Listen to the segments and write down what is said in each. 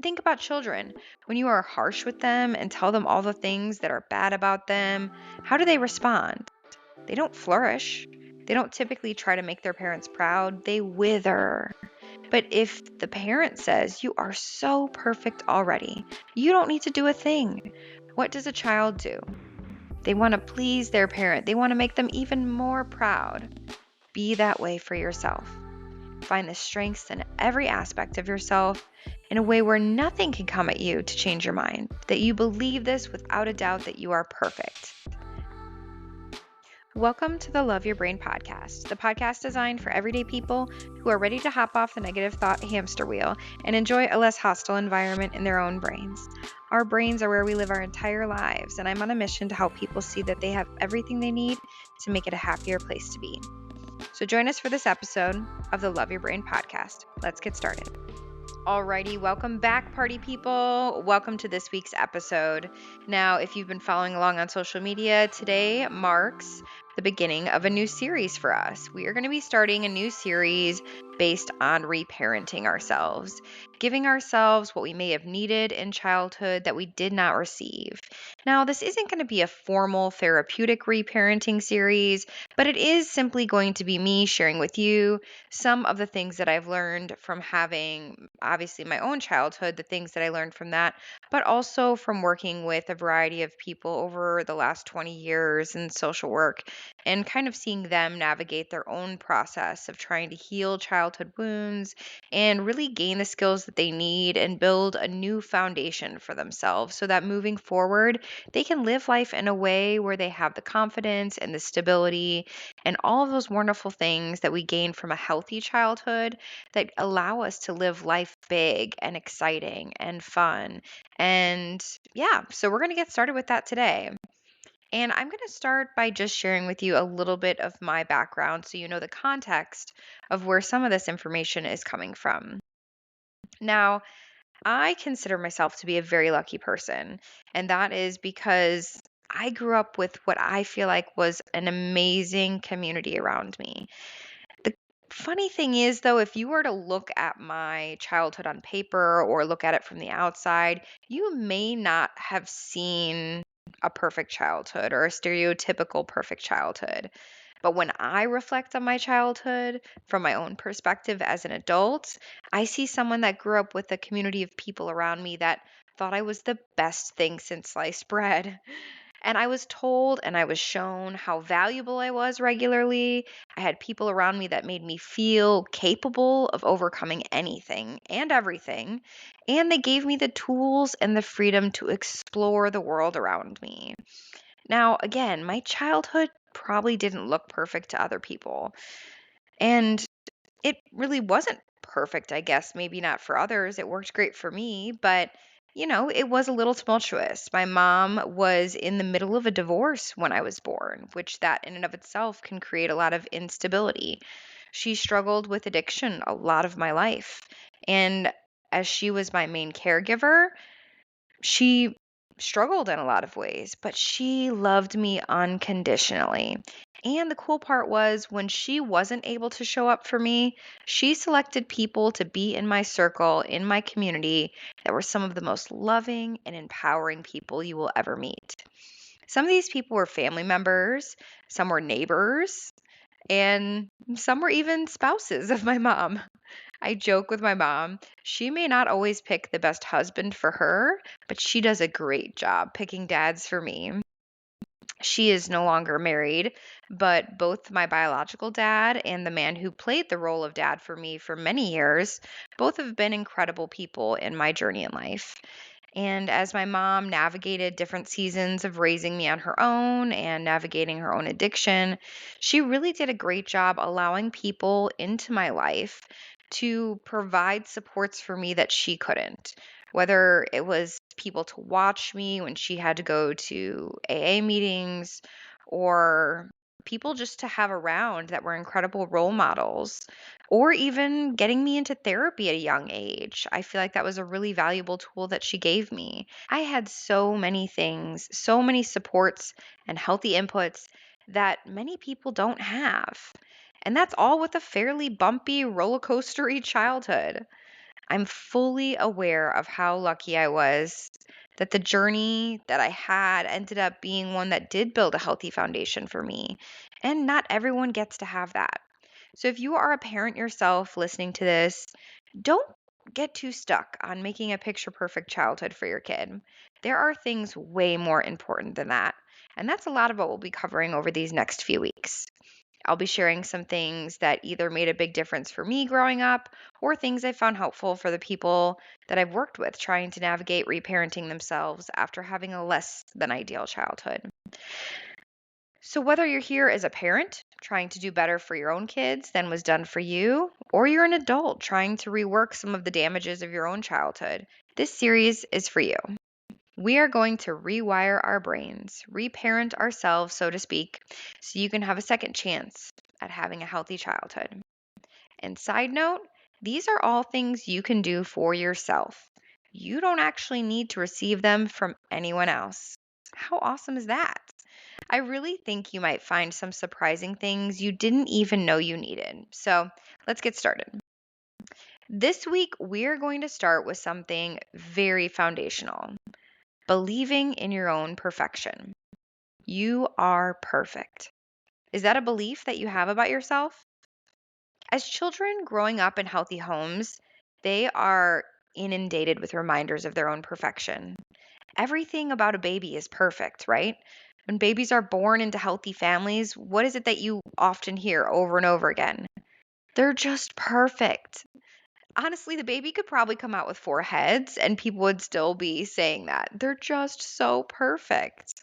Think about children. When you are harsh with them and tell them all the things that are bad about them, how do they respond? They don't flourish. They don't typically try to make their parents proud. They wither. But if the parent says, "You are so perfect already, you don't need to do a thing," what does a child do? They want to please their parent, they want to make them even more proud. Be that way for yourself. Find the strengths in every aspect of yourself in a way where nothing can come at you to change your mind, that you believe this without a doubt that you are perfect. Welcome to the Love Your Brain podcast, the podcast designed for everyday people who are ready to hop off the negative thought hamster wheel and enjoy a less hostile environment in their own brains. Our brains are where we live our entire lives, and I'm on a mission to help people see that they have everything they need to make it a happier place to be. So join us for this episode of the Love Your Brain podcast. Let's get started. Alrighty, welcome back, party people. Welcome to this week's episode. Now, if you've been following along on social media, today marks the beginning of a new series for us. We are going to be starting a new series based on reparenting ourselves, giving ourselves what we may have needed in childhood that we did not receive. Now, this isn't going to be a formal therapeutic reparenting series, but it is simply going to be me sharing with you some of the things that I've learned from having, obviously, my own childhood, the things that I learned from that, but also from working with a variety of people over the last 20 years in social work and kind of seeing them navigate their own process of trying to heal childhood wounds and really gain the skills that they need and build a new foundation for themselves so that moving forward, they can live life in a way where they have the confidence and the stability and all of those wonderful things that we gain from a healthy childhood that allow us to live life big and exciting and fun. And yeah, so we're going to get started with that today. And I'm going to start by just sharing with you a little bit of my background so you know the context of where some of this information is coming from. Now, I consider myself to be a very lucky person, and that is because I grew up with what I feel like was an amazing community around me. The funny thing is, though, if you were to look at my childhood on paper or look at it from the outside, you may not have seen a perfect childhood or a stereotypical perfect childhood. But when I reflect on my childhood from my own perspective as an adult, I see someone that grew up with a community of people around me that thought I was the best thing since sliced bread. And I was told and I was shown how valuable I was regularly. I had people around me that made me feel capable of overcoming anything and everything. And they gave me the tools and the freedom to explore the world around me. Now, again, my childhood probably didn't look perfect to other people. And it really wasn't perfect, I guess. Maybe not for others. It worked great for me, but it was a little tumultuous. My mom was in the middle of a divorce when I was born, which that in and of itself can create a lot of instability. She struggled with addiction a lot of my life. And as she was my main caregiver, she struggled in a lot of ways, but she loved me unconditionally. And the cool part was when she wasn't able to show up for me, she selected people to be in my circle, in my community, that were some of the most loving and empowering people you will ever meet. Some of these people were family members, some were neighbors, and some were even spouses of my mom. I joke with my mom. She may not always pick the best husband for her, but she does a great job picking dads for me. She is no longer married, but both my biological dad and the man who played the role of dad for me for many years, both have been incredible people in my journey in life. And as my mom navigated different seasons of raising me on her own and navigating her own addiction, she really did a great job allowing people into my life to provide supports for me that she couldn't. Whether it was people to watch me when she had to go to AA meetings or people just to have around that were incredible role models or even getting me into therapy at a young age. I feel like that was a really valuable tool that she gave me. I had so many things, so many supports and healthy inputs that many people don't have. And that's all with a fairly bumpy, roller coastery childhood. I'm fully aware of how lucky I was that the journey that I had ended up being one that did build a healthy foundation for me. And not everyone gets to have that. So if you are a parent yourself listening to this, don't get too stuck on making a picture perfect childhood for your kid. There are things way more important than that. And that's a lot of what we'll be covering over these next few weeks. I'll be sharing some things that either made a big difference for me growing up or things I found helpful for the people that I've worked with trying to navigate reparenting themselves after having a less than ideal childhood. So, whether you're here as a parent trying to do better for your own kids than was done for you, or you're an adult trying to rework some of the damages of your own childhood, this series is for you. We are going to rewire our brains, reparent ourselves, so to speak, so you can have a second chance at having a healthy childhood. And side note, these are all things you can do for yourself. You don't actually need to receive them from anyone else. How awesome is that? I really think you might find some surprising things you didn't even know you needed. So let's get started. This week, we're going to start with something very foundational: believing in your own perfection. You are perfect. Is that a belief that you have about yourself? As children growing up in healthy homes, they are inundated with reminders of their own perfection. Everything about a baby is perfect, right? When babies are born into healthy families, what is it that you often hear over and over again? They're just perfect. Honestly, the baby could probably come out with four heads and people would still be saying that. They're just so perfect.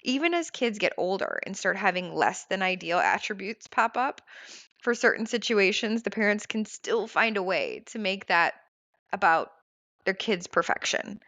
Even as kids get older and start having less than ideal attributes pop up, for certain situations, the parents can still find a way to make that about their kid's perfection.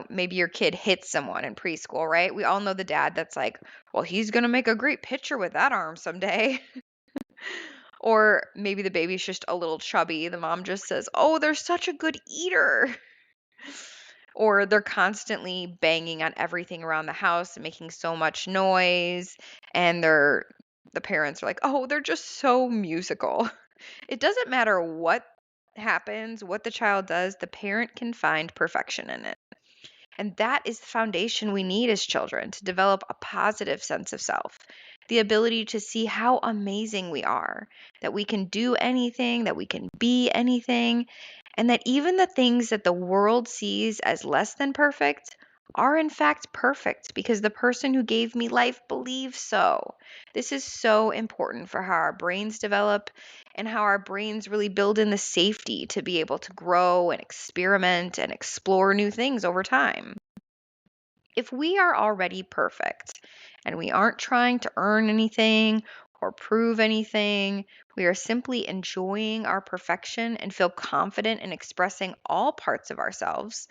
Maybe your kid hits someone in preschool, right? We all know the dad that's like, well, he's going to make a great pitcher with that arm someday. Or maybe the baby's just a little chubby. The mom just says, oh, they're such a good eater. Or they're constantly banging on everything around the house and making so much noise. And the parents are like, oh, they're just so musical. It doesn't matter what happens, what the child does, the parent can find perfection in it. And that is the foundation we need as children to develop a positive sense of self, the ability to see how amazing we are, that we can do anything, that we can be anything, and that even the things that the world sees as less than perfect are in fact perfect because the person who gave me life believes so. This is so important for how our brains develop and how our brains really build in the safety to be able to grow and experiment and explore new things over time. If we are already perfect and we aren't trying to earn anything or prove anything, we are simply enjoying our perfection and feel confident in expressing all parts of ourselves,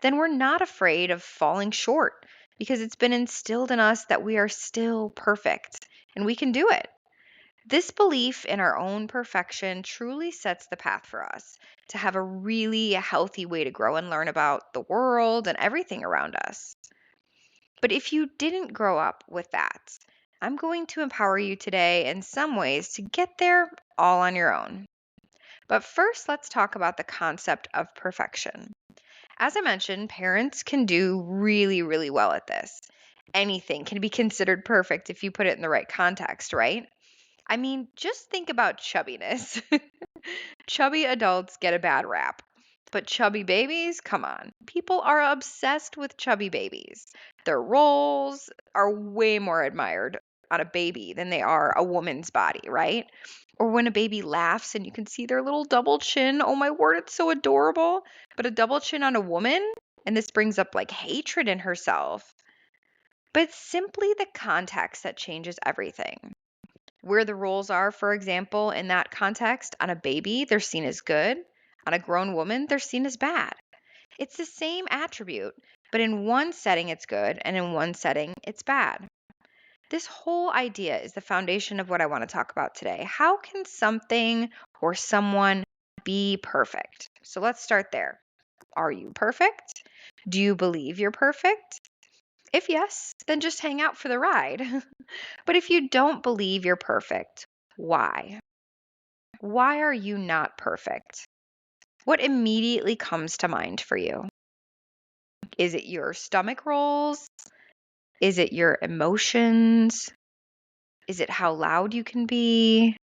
then we're not afraid of falling short because it's been instilled in us that we are still perfect and we can do it. This belief in our own perfection truly sets the path for us to have a really healthy way to grow and learn about the world and everything around us. But if you didn't grow up with that, I'm going to empower you today in some ways to get there all on your own. But first, let's talk about the concept of perfection. As I mentioned, parents can do really, really well at this. Anything can be considered perfect if you put it in the right context, right? I mean, just think about chubbiness. Chubby adults get a bad rap. But chubby babies, come on. People are obsessed with chubby babies. Their rolls are way more admired on a baby than they are a woman's body, right? Or when a baby laughs and you can see their little double chin. Oh my word, it's so adorable. But a double chin on a woman, and this brings up like hatred in herself. But it's simply the context that changes everything. Where the roles are, for example, in that context, on a baby, they're seen as good. On a grown woman, they're seen as bad. It's the same attribute, but in one setting it's good and in one setting it's bad. This whole idea is the foundation of what I want to talk about today. How can something or someone be perfect? So let's start there. Are you perfect? Do you believe you're perfect? If yes, then just hang out for the ride. But if you don't believe you're perfect, why? Why are you not perfect? What immediately comes to mind for you? Is it your stomach rolls? Is it your emotions? Is it how loud you can be?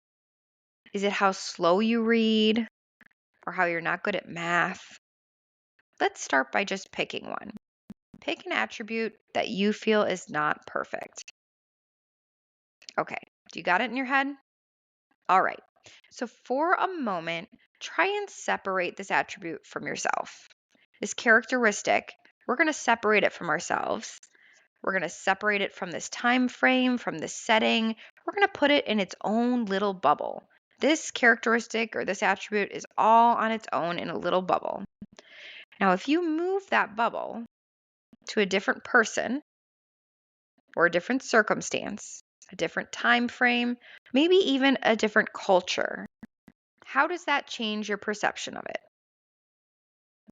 Is it how slow you read? Or how you're not good at math? Let's start by just picking one. Pick an attribute that you feel is not perfect. Okay, do you got it in your head? All right. So for a moment, try and separate this attribute from yourself. This characteristic, we're going to separate it from ourselves. We're going to separate it from this time frame, from this setting. We're going to put it in its own little bubble. This characteristic or this attribute is all on its own in a little bubble. Now, if you move that bubble to a different person or a different circumstance, a different time frame, maybe even a different culture, how does that change your perception of it?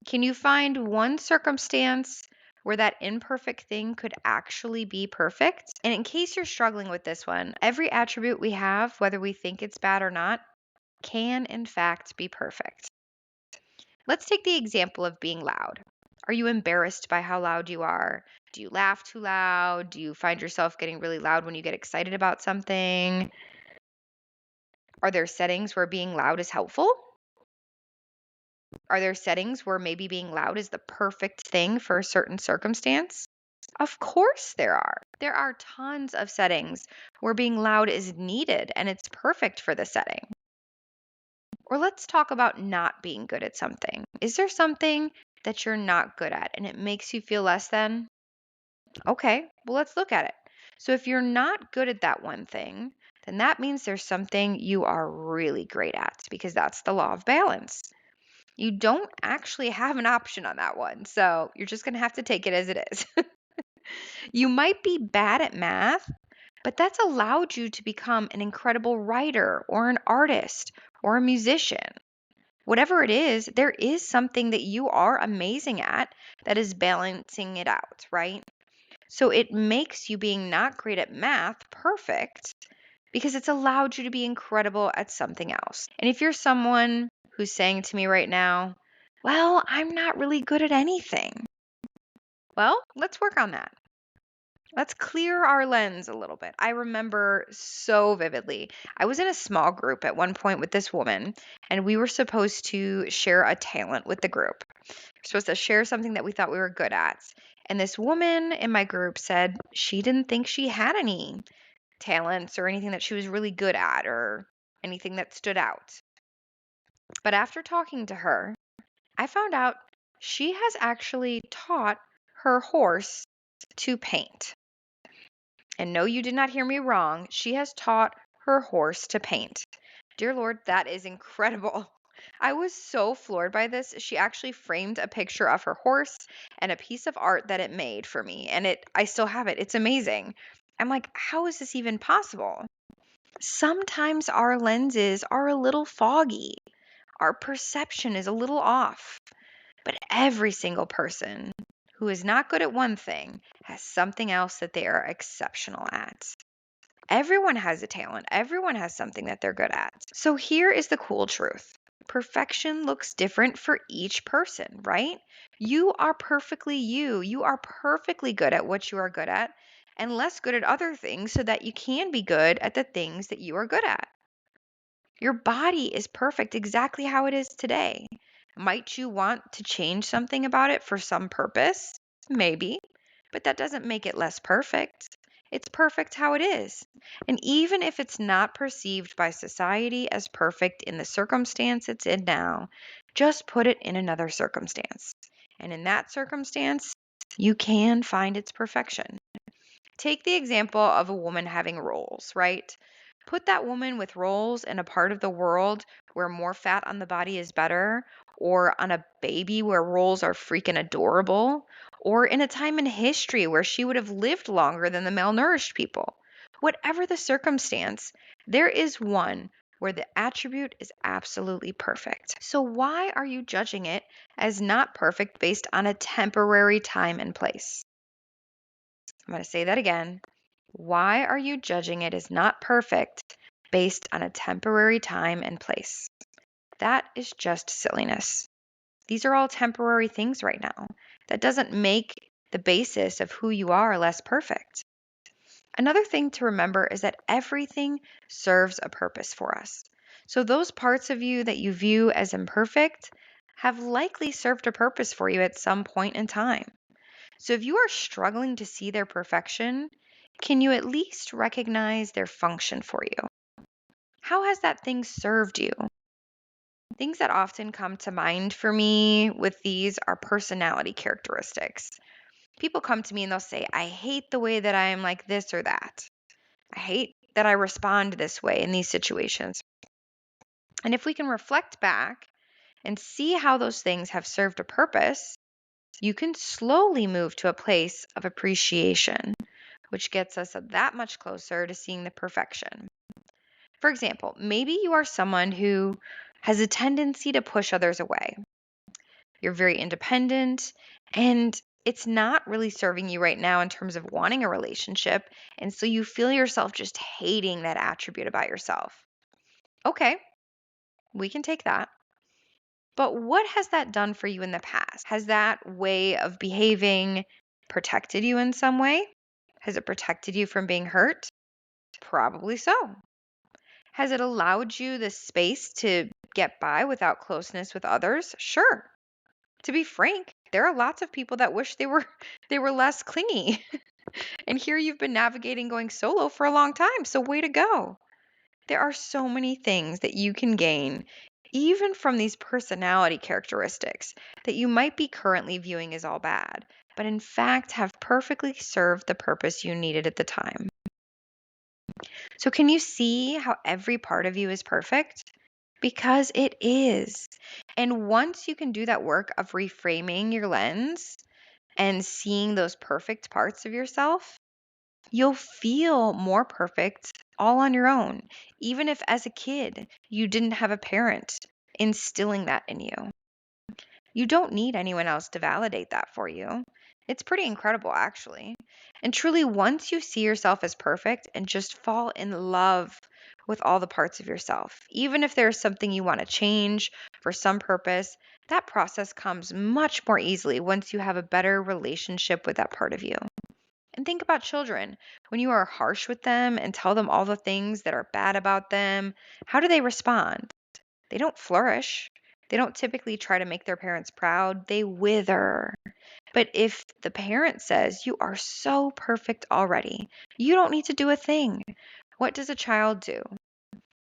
Can you find one circumstance where that imperfect thing could actually be perfect? And in case you're struggling with this one, every attribute we have, whether we think it's bad or not, can in fact be perfect. Let's take the example of being loud. Are you embarrassed by how loud you are? Do you laugh too loud? Do you find yourself getting really loud when you get excited about something? Are there settings where being loud is helpful? Are there settings where maybe being loud is the perfect thing for a certain circumstance? Of course there are. There are tons of settings where being loud is needed and it's perfect for the setting. Or let's talk about not being good at something. Is there something that you're not good at and it makes you feel less than? Okay, well, let's look at it. So if you're not good at that one thing, then that means there's something you are really great at because that's the law of balance. You don't actually have an option on that one. So you're just going to have to take it as it is. You might be bad at math, but that's allowed you to become an incredible writer or an artist or a musician. Whatever it is, there is something that you are amazing at that is balancing it out, right? So it makes you being not great at math perfect because it's allowed you to be incredible at something else. And if you're someone who's saying to me right now, well, I'm not really good at anything. Well, let's work on that. Let's clear our lens a little bit. I remember so vividly. I was in a small group at one point with this woman, and we were supposed to share a talent with the group. We're supposed to share something that we thought we were good at. And this woman in my group said she didn't think she had any talents or anything that she was really good at or anything that stood out. But after talking to her, I found out she has actually taught her horse to paint. And no, you did not hear me wrong. She has taught her horse to paint. Dear Lord, that is incredible. I was so floored by this. She actually framed a picture of her horse and a piece of art that it made for me. And I still have it. It's amazing. I'm like, how is this even possible? Sometimes our lenses are a little foggy. Our perception is a little off. But every single person who is not good at one thing has something else that they are exceptional at. Everyone has a talent. Everyone has something that they're good at. So here is the cool truth. Perfection looks different for each person, right? You are perfectly you. You are perfectly good at what you are good at and less good at other things so that you can be good at the things that you are good at. Your body is perfect exactly how it is today. Might you want to change something about it for some purpose? Maybe, but that doesn't make it less perfect. It's perfect how it is. And even if it's not perceived by society as perfect in the circumstance it's in now, just put it in another circumstance. And in that circumstance, you can find its perfection. Take the example of a woman having rolls, right? Put that woman with rolls in a part of the world where more fat on the body is better, or on a baby where rolls are freaking adorable, or in a time in history where she would have lived longer than the malnourished people. Whatever the circumstance, there is one where the attribute is absolutely perfect. So, why are you judging it as not perfect based on a temporary time and place? I'm going to say that again. Why are you judging it as not perfect based on a temporary time and place? That is just silliness. These are all temporary things right now. That doesn't make the basis of who you are less perfect. Another thing to remember is that everything serves a purpose for us. So, those parts of you that you view as imperfect have likely served a purpose for you at some point in time. So, if you are struggling to see their perfection, can you at least recognize their function for you? How has that thing served you? Things that often come to mind for me with these are personality characteristics. People come to me and they'll say, I hate the way that I am like this or that. I hate that I respond this way in these situations. And if we can reflect back and see how those things have served a purpose, you can slowly move to a place of appreciation, which gets us that much closer to seeing the perfection. For example, maybe you are someone who has a tendency to push others away. You're very independent, and it's not really serving you right now in terms of wanting a relationship. And so you feel yourself just hating that attribute about yourself. Okay, we can take that. But what has that done for you in the past? Has that way of behaving protected you in some way? Has it protected you from being hurt? Probably so. Has it allowed you the space to get by without closeness with others? Sure. To be frank, there are lots of people that wish they were less clingy. And here you've been navigating going solo for a long time, so way to go. There are so many things that you can gain even from these personality characteristics that you might be currently viewing as all bad, but in fact have perfectly served the purpose you needed at the time. So can you see how every part of you is perfect? Because it is. And once you can do that work of reframing your lens and seeing those perfect parts of yourself, you'll feel more perfect all on your own, even if as a kid you didn't have a parent instilling that in you. You don't need anyone else to validate that for you. It's pretty incredible, actually. And truly, once you see yourself as perfect and just fall in love with all the parts of yourself, even if there's something you want to change for some purpose, that process comes much more easily once you have a better relationship with that part of you. And think about children. When you are harsh with them and tell them all the things that are bad about them, how do they respond? They don't flourish. They don't typically try to make their parents proud. They wither. But if the parent says, you are so perfect already, you don't need to do a thing, what does a child do?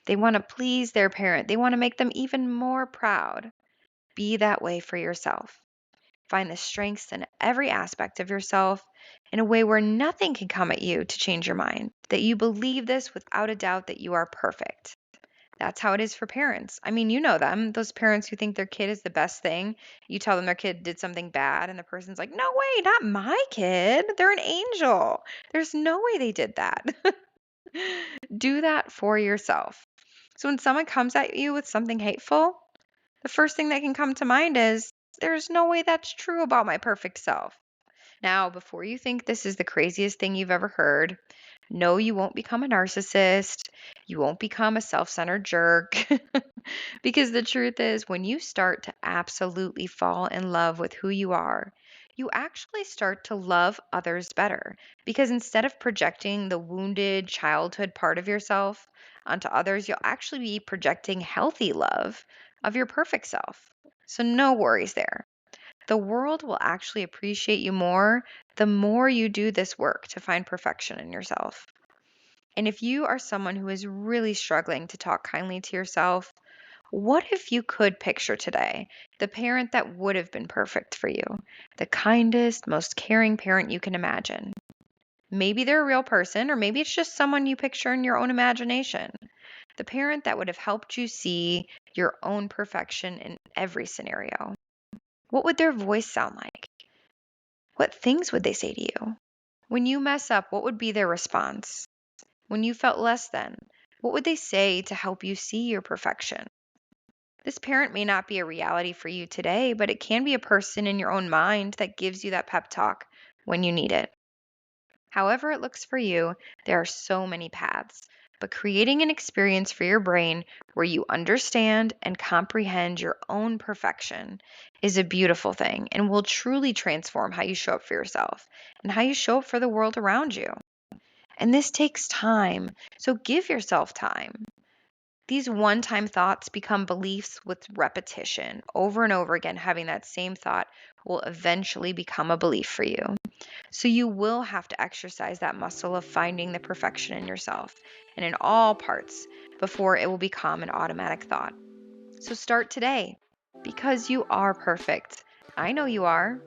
They want to please their parent. They want to make them even more proud. Be that way for yourself. Find the strengths in every aspect of yourself in a way where nothing can come at you to change your mind, that you believe this without a doubt that you are perfect. That's how it is for parents. I mean, you know them, those parents who think their kid is the best thing. You tell them their kid did something bad, and the person's like, no way, not my kid. They're an angel. There's no way they did that. Do that for yourself. So when someone comes at you with something hateful, the first thing that can come to mind is, there's no way that's true about my perfect self. Now, before you think this is the craziest thing you've ever heard, no, you won't become a narcissist. You won't become a self centered jerk. Because the truth is, when you start to absolutely fall in love with who you are, you actually start to love others better. Because instead of projecting the wounded childhood part of yourself onto others, you'll actually be projecting healthy love of your perfect self. So, no worries there. The world will actually appreciate you more the more you do this work to find perfection in yourself. And if you are someone who is really struggling to talk kindly to yourself, what if you could picture today the parent that would have been perfect for you, the kindest, most caring parent you can imagine? Maybe they're a real person, or maybe it's just someone you picture in your own imagination. The parent that would have helped you see your own perfection in every scenario. What would their voice sound like? What things would they say to you? When you mess up, what would be their response? When you felt less than, what would they say to help you see your perfection? This parent may not be a reality for you today, but it can be a person in your own mind that gives you that pep talk when you need it. However it looks for you, there are so many paths. but creating an experience for your brain where you understand and comprehend your own perfection is a beautiful thing and will truly transform how you show up for yourself and how you show up for the world around you. And this takes time, so give yourself time. These one time thoughts become beliefs with repetition. Over and over again, having that same thought will eventually become a belief for you. So you will have to exercise that muscle of finding the perfection in yourself and in all parts before it will become an automatic thought. So start today because you are perfect. I know you are,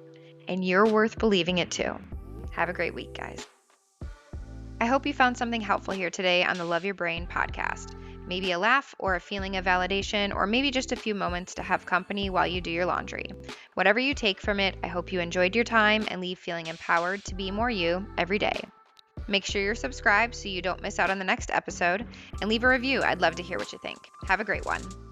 and you're worth believing it too. Have a great week, guys. I hope you found something helpful here today on the Love Your Brain podcast. Maybe a laugh or a feeling of validation, or maybe just a few moments to have company while you do your laundry. Whatever you take from it, I hope you enjoyed your time and leave feeling empowered to be more you every day. Make sure you're subscribed so you don't miss out on the next episode, and leave a review. I'd love to hear what you think. Have a great one.